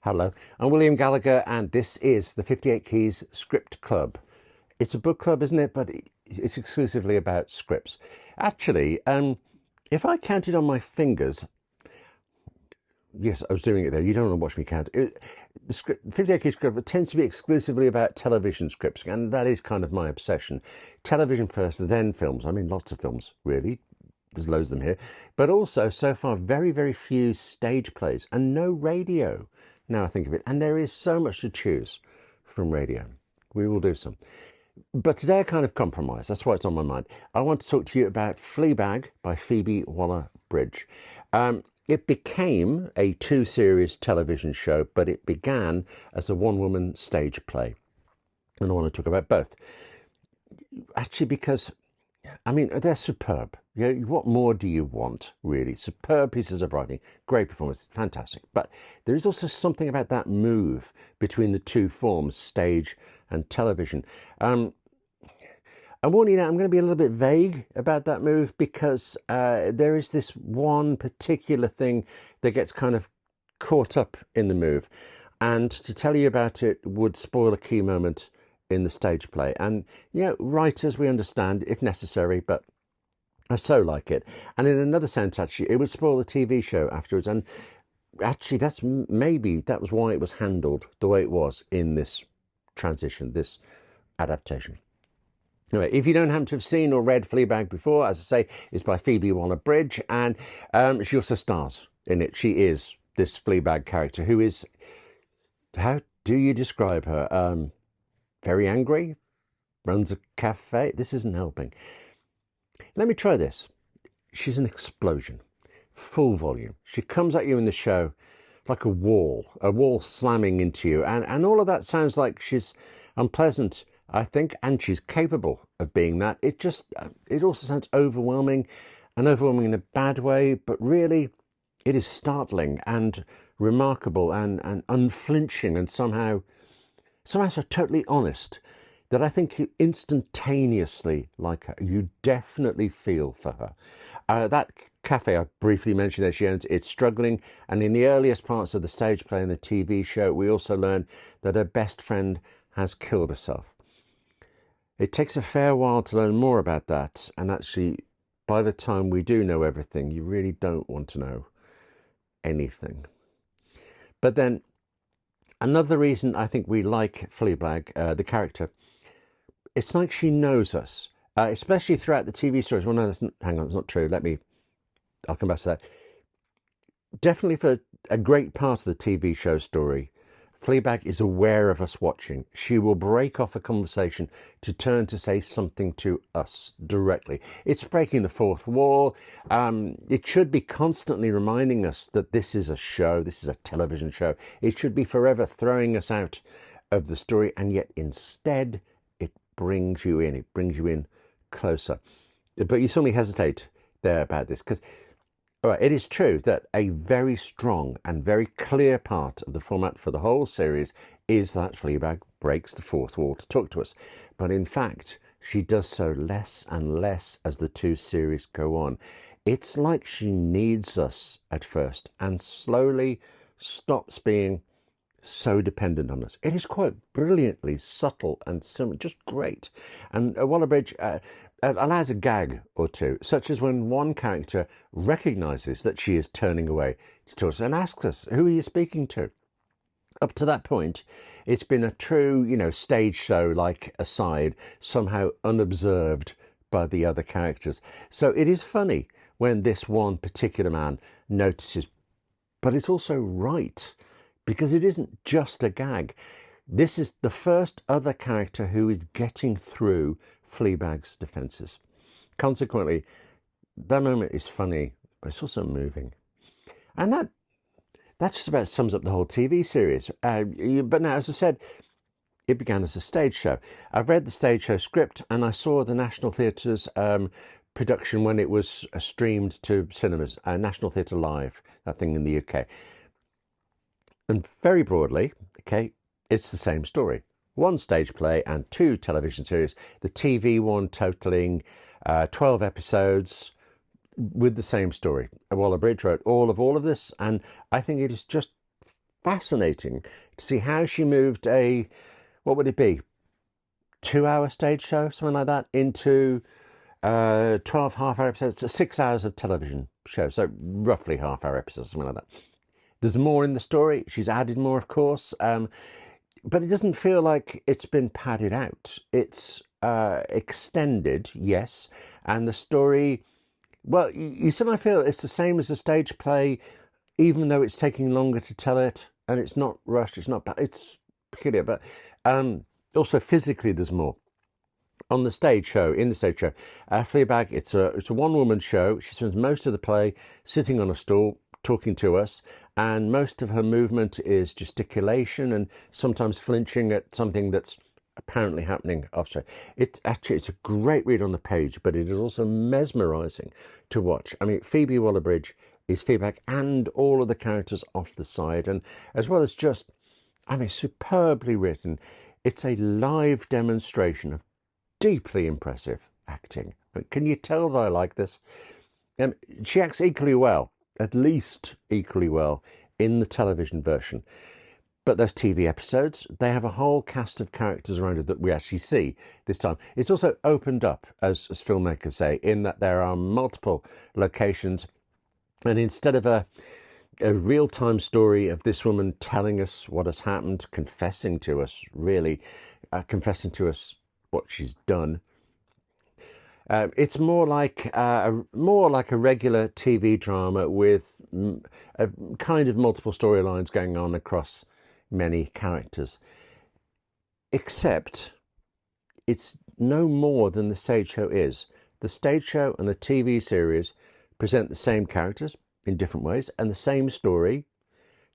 Hello, I'm William Gallagher, and this is the 58 Keys Script Club. It's a book club, isn't it? But it's exclusively about scripts. Actually, if I counted on my fingers, yes, I was doing it there. You don't want to watch me count. The 58 Keys Script tends to be exclusively about television scripts, and that is kind of my obsession. Television first, then films. I mean, lots of films, really. There's loads of them here. But also, so far, very, very few stage plays and no radio. Now I think of it, and there is so much to choose from radio. We will do some. But today I kind of compromise. That's why it's on my mind. I want to talk to you about Fleabag by Phoebe Waller-Bridge. It became a two-series television show, but it began as a one-woman stage play. And I want to talk about both. Actually, because, I mean, they're superb. You know, what more do you want, really? Superb pieces of writing, great performance, fantastic. But there is also something about that move between the two forms, stage and television. I'm warning you now, I'm going to be a little bit vague about that move because there is this one particular thing that gets kind of caught up in the move. And to tell you about it would spoil a key moment in the stage play. And, you know, writers, we understand, if necessary, but I so like it. And in another sense, actually, it would spoil the TV show afterwards. And actually, that was why it was handled the way it was in this transition, this adaptation. Anyway, if you don't happen to have seen or read Fleabag before, as I say, it's by Phoebe Waller-Bridge, and she also stars in it. She is this Fleabag character who is, how do you describe her? Very angry, runs a cafe. This isn't helping. Let me try this. She's an explosion, full volume. She comes at you in the show like a wall slamming into you. And all of that sounds like she's unpleasant, I think, and she's capable of being that. It also sounds overwhelming, and overwhelming in a bad way, but really it is startling and remarkable and unflinching and somehow so totally honest that I think you instantaneously like her. You definitely feel for her. That cafe I briefly mentioned that she owns, it's struggling. And in the earliest parts of the stage play and the TV show, we also learn that her best friend has killed herself. It takes a fair while to learn more about that. And actually, by the time we do know everything, you really don't want to know anything. But then another reason I think we like Fleabag, the character, it's like she knows us, especially throughout the TV stories. Well, no, hang on, that's not true. I'll come back to that. Definitely for a great part of the TV show story, Fleabag is aware of us watching. She will break off a conversation to turn to say something to us directly. It's breaking the fourth wall. It should be constantly reminding us that this is a show, this is a television show. It should be forever throwing us out of the story, and yet instead it brings you in closer. But you certainly hesitate there about this, because it is true that a very strong and very clear part of the format for the whole series is that Fleabag breaks the fourth wall to talk to us. But in fact, she does so less and less as the two series go on. It's like she needs us at first and slowly stops being so dependent on us. It is quite brilliantly subtle and simple, just great. And Waller-Bridge allows a gag or two, such as when one character recognizes that she is turning away to talk to us and asks us, "Who are you speaking to?" Up to that point, it's been a true, stage show-like aside, somehow unobserved by the other characters. So it is funny when this one particular man notices, but it's also right, because it isn't just a gag. This is the first other character who is getting through Fleabag's defences. Consequently, that moment is funny, but it's also moving. And that just about sums up the whole TV series. But now, as I said, it began as a stage show. I've read the stage show script, and I saw the National Theatre's production when it was streamed to cinemas, National Theatre Live, that thing in the UK. And very broadly, okay, it's the same story. One stage play and two television series. The TV one totaling 12 episodes with the same story. Waller-Bridge wrote all of this, and I think it is just fascinating to see how she moved a, what would it be, 2-hour stage show, something like that, into 12 half-hour episodes, so 6 hours of television show, so roughly half-hour episodes, something like that. There's more in the story. She's added more, of course, but it doesn't feel like it's been padded out. It's extended, yes, and the story, well, you somehow feel it's the same as a stage play, even though it's taking longer to tell it, and it's not rushed, it's not bad, it's peculiar, but also physically there's more. On the stage show, Fleabag, it's a one-woman show. She spends most of the play sitting on a stool talking to us, and most of her movement is gesticulation and sometimes flinching at something that's apparently happening offstage. It's a great read on the page, but it is also mesmerising to watch. I mean, Phoebe Waller-Bridge is Fleabag and all of the characters off the side, and as well as just, I mean, superbly written. It's a live demonstration of deeply impressive acting. Can you tell that I like this? She acts equally well, at least equally well, in the television version. But those TV episodes, they have a whole cast of characters around it that we actually see this time. It's also opened up, as filmmakers say, in that there are multiple locations. And instead of a real-time story of this woman telling us what has happened, confessing to us, really, confessing to us what she's done, it's more like a regular TV drama with a kind of multiple storylines going on across many characters. Except it's no more than the stage show is. The stage show and the TV series present the same characters in different ways and the same story,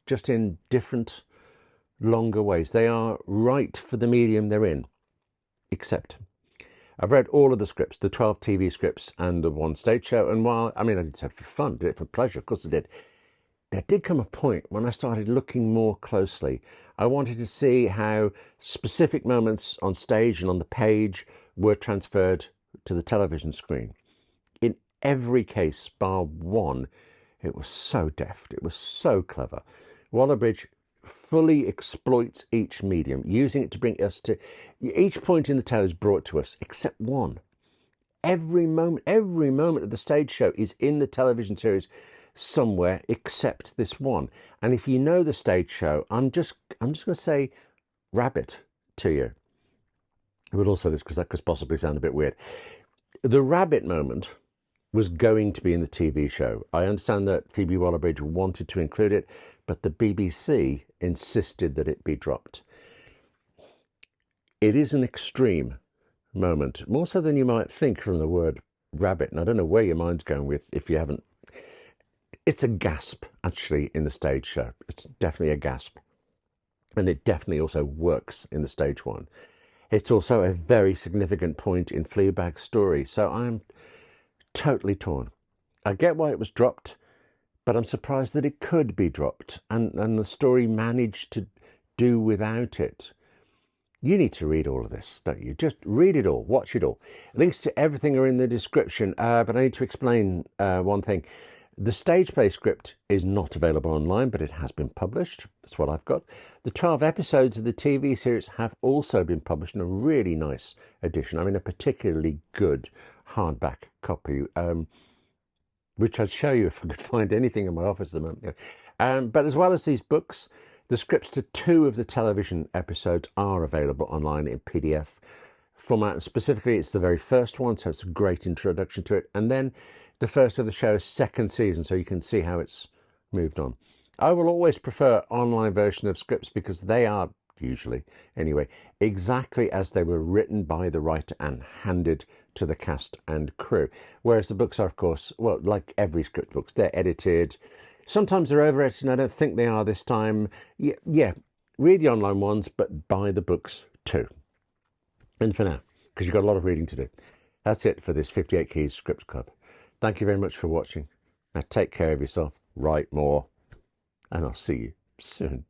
just in different, longer ways. They are right for the medium they're in. Except I've read all of the scripts, the 12 TV scripts and the one stage show, and while, I mean, I did it for fun, did it for pleasure, of course I did, there did come a point when I started looking more closely. I wanted to see how specific moments on stage and on the page were transferred to the television screen. In every case, bar one, it was so deft, it was so clever. Waller-Bridge fully exploits each medium, using it to bring us to, each point in the tale is brought to us, except one. Every moment of the stage show is in the television series somewhere except this one. And if you know the stage show, I'm just going to say rabbit to you. I would also this because that could possibly sound a bit weird. The rabbit moment was going to be in the TV show. I understand that Phoebe Waller-Bridge wanted to include it, but the BBC insisted that it be dropped. It is an extreme moment, more so than you might think from the word rabbit, and I don't know where your mind's going with if you haven't. It's a gasp, actually, in the stage show. It's definitely a gasp. And it definitely also works in the stage one. It's also a very significant point in Fleabag's story, so I'm totally torn. I get why it was dropped, but I'm surprised that it could be dropped, and the story managed to do without it. You need to read all of this, don't you? Just read it all, watch it all. Links to everything are in the description, but I need to explain one thing. The stage play script is not available online, but it has been published. That's what I've got. The 12 episodes of the TV series have also been published in a really nice edition. I mean, a particularly good hardback copy, which I'd show you if I could find anything in my office at the moment. But as well as these books, the scripts to 2 of the television episodes are available online in PDF format. Specifically, it's the very first one, so it's a great introduction to it. And then the first of the show's second season, so you can see how it's moved on. I will always prefer online version of scripts because they are, usually anyway, exactly as they were written by the writer and handed to the cast and crew. Whereas the books are, of course, well, like every script books, they're edited. Sometimes they're over-edited, and I don't think they are this time. Yeah, read the online ones, but buy the books too. And for now, because you've got a lot of reading to do. That's it for this 58 Keys Script Club. Thank you very much for watching. Now take care of yourself, write more, and I'll see you soon.